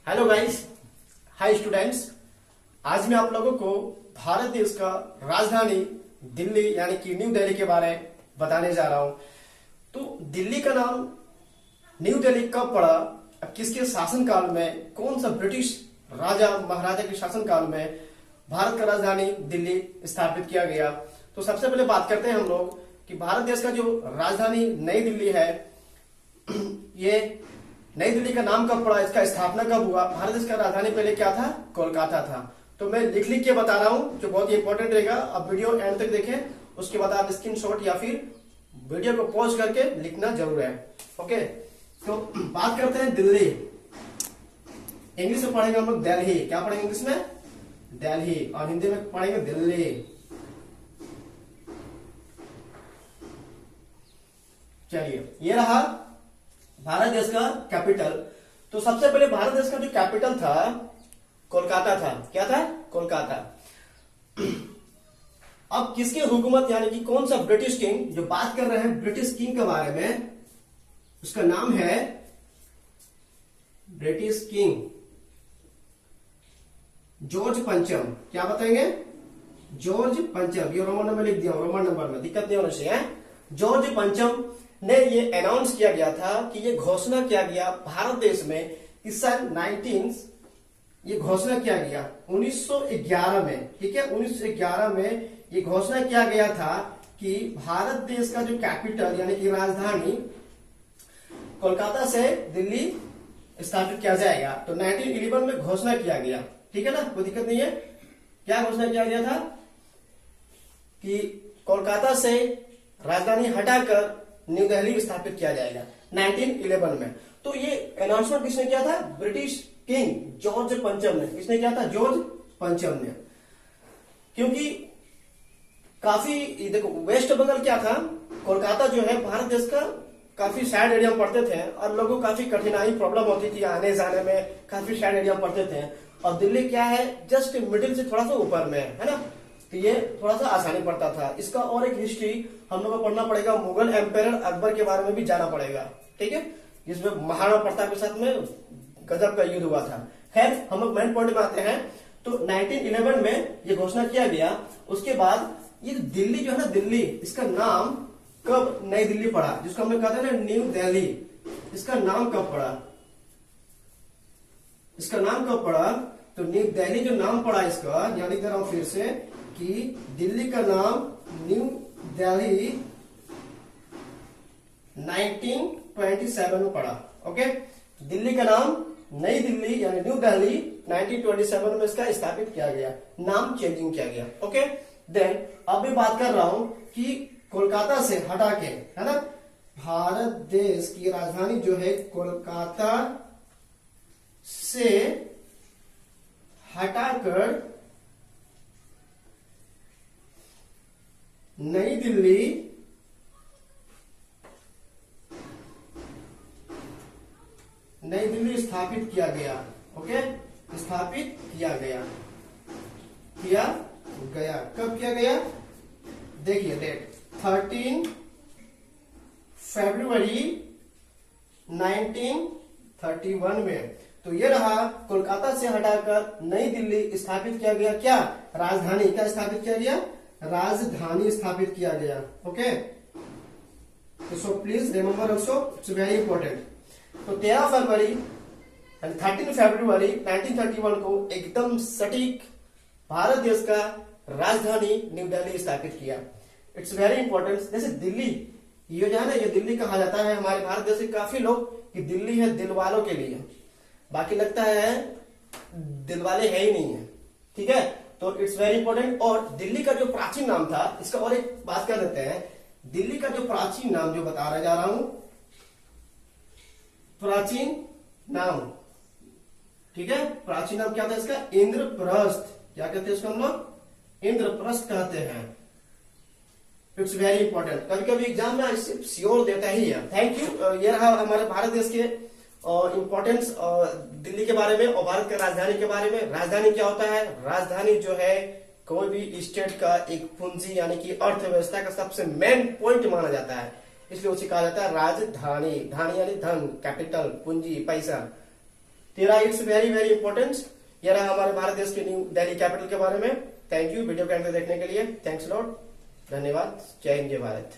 Hello guys, hi students. आज मैं आप लोगों को भारत देश का राजधानी दिल्ली यानी कि न्यू दिल्ली के बारे में बताने जा रहा हूं। तो दिल्ली का नाम न्यू दिल्ली कब पड़ा, अब किसके शासनकाल में, कौन सा ब्रिटिश राजा महाराजा के शासनकाल में भारत का राजधानी दिल्ली स्थापित किया गया। तो सबसे पहले बात करते हैं हम लोग कि भारत देश का जो राजधानी नई दिल्ली है, ये नई दिल्ली का नाम कब पड़ा, इसका स्थापना कब हुआ। भारत देश का राजधानी पहले क्या था, कोलकाता था। तो मैं लिख के बता रहा हूं जो बहुत ही इंपॉर्टेंट रहेगा। अब वीडियो एंड तक देखें, उसके बाद आप स्क्रीनशॉट या फिर वीडियो को पॉज करके लिखना जरूर है। ओके, तो बात करते हैं दिल्ली। इंग्लिश में पढ़ेंगे हम लोग दिल्ली। क्या पढ़ेंगे इंग्लिश में? दिल्ली। और हिंदी में पढ़ेंगे दिल्ली। चलिए, ये रहा भारत देश का कैपिटल। तो सबसे पहले भारत देश का जो कैपिटल था कोलकाता था। क्या था? कोलकाता। अब किसकी हुकूमत यानी कि कौन सा ब्रिटिश किंग, जो बात कर रहे हैं ब्रिटिश किंग के बारे में, उसका नाम है ब्रिटिश किंग जॉर्ज पंचम। क्या बताएंगे? जॉर्ज पंचम। ये रोमन नंबर लिख दिया, रोमन नंबर में दिक्कत नहीं होना चाहिए। जॉर्ज पंचम ने ये अनाउंस किया गया था कि ये घोषणा किया गया भारत देश में कि सन 19 ये घोषणा किया गया 1911 में। ठीक है, 1911 में ये घोषणा किया गया था कि भारत देश का जो कैपिटल यानी कि राजधानी कोलकाता से दिल्ली स्थापित किया जाएगा। तो 1911 में घोषणा किया गया। ठीक है ना, कोई दिक्कत नहीं है। क्या घोषणा किया गया था कि कोलकाता से राजधानी हटाकर न्यू दिल्ली स्थापित किया जाएगा 1911 में। तो ये अनाउंसमेंट किसने किया था? ब्रिटिश किंग जॉर्ज पंचम ने। किसने किया था? जॉर्ज पंचम ने। क्योंकि काफी देखो, वेस्ट बंगाल क्या था, कोलकाता जो है भारत देश का काफी साइड एरिया में पड़ते थे और लोगों को काफी कठिनाई प्रॉब्लम होती थी आने जाने में, काफी साइड एरिया में पड़ते थे। और दिल्ली क्या है, जस्ट मिडिल से थोड़ा सा ऊपर में है ना, तो ये थोड़ा सा आसानी पड़ता था। इसका और एक हिस्ट्री हम लोग को पढ़ना पड़ेगा, मुगल एम्पायर अकबर के बारे में भी जाना पड़ेगा। ठीक है, जिसमें महाराणा प्रताप के साथ में गजब का युद्ध हुआ था। खैर, हम लोग मेन पॉइंट में आते हैं। तो 1911 में ये घोषणा किया गया। उसके बाद ये दिल्ली जो है ना, दिल्ली, इसका नाम कब नई दिल्ली पड़ा, जिसको हमने कहा था ना न्यू दिल्ली, इसका नाम कब पड़ा? इसका नाम कब पड़ा? तो न्यू दिल्ली जो नाम पड़ा इसका, यानी कर रहा हूं फिर से कि दिल्ली का नाम न्यू दिल्ली 1927 में पड़ा। ओके, दिल्ली का नाम नई दिल्ली यानी न्यू दिल्ली 1927 में इसका स्थापित किया गया, नाम चेंजिंग किया गया। ओके, देन अब मैं बात कर रहा हूं कि कोलकाता से हटा के, है ना, भारत देश की राजधानी जो है कोलकाता से हटाकर नई दिल्ली स्थापित किया गया। ओके, स्थापित किया गया। कब किया गया? देखिए डेट 13 फरवरी 1931 में। तो ये रहा, कोलकाता से हटाकर नई दिल्ली स्थापित किया गया। क्या? राजधानी। क्या स्थापित किया गया? राजधानी स्थापित किया गया। ओके, तो so please remember also, it's very important. तो 13 फरवरी 1931 को एकदम सटीक भारत देश का राजधानी न्यू दिल्ली स्थापित किया। It's very important. जैसे दिल्ली, ये जो है ना, ये दिल्ली कहा जाता है हमारे भारत देश के काफी लोग कि दिल्ली है दिल वालों के लिए, बाकी लगता है दिल वाले है ही नहीं है। ठीक है, तो इट्स वेरी इंपॉर्टेंट। और दिल्ली का जो प्राचीन नाम था, इसका और एक बात कर देते हैं। दिल्ली का जो प्राचीन नाम जो बता जा रहा हूं, प्राचीन नाम, ठीक है, प्राचीन नाम क्या था इसका? इंद्रप्रस्थ। क्या कहते हैं इसको हम लोग? इंद्रप्रस्थ कहते हैं। It's very important. कभी कभी एग्जाम में सिर्फ श्योर देता ही है। Thank you. ये रहा हमारे भारत देश के इंपॉर्टेंस दिल्ली के बारे में और भारत के राजधानी के बारे में। राजधानी क्या होता है? राजधानी जो है कोई भी स्टेट का एक पूंजी यानी कि अर्थव्यवस्था का सबसे मेन पॉइंट माना जाता है, इसलिए उसे कहा जाता है राजधानी। धानी यानी धन, कैपिटल, पूंजी, पैसा। तेरा इट्स वेरी वेरी इंपॉर्टेंट। ये रहा हमारे भारत देश के न्यू दिल्ली कैपिटल के बारे में। थैंक यू वीडियो को एंड तक देखने के लिए। थैंक्स लॉट, धन्यवाद। जय हिंद, जय भारत।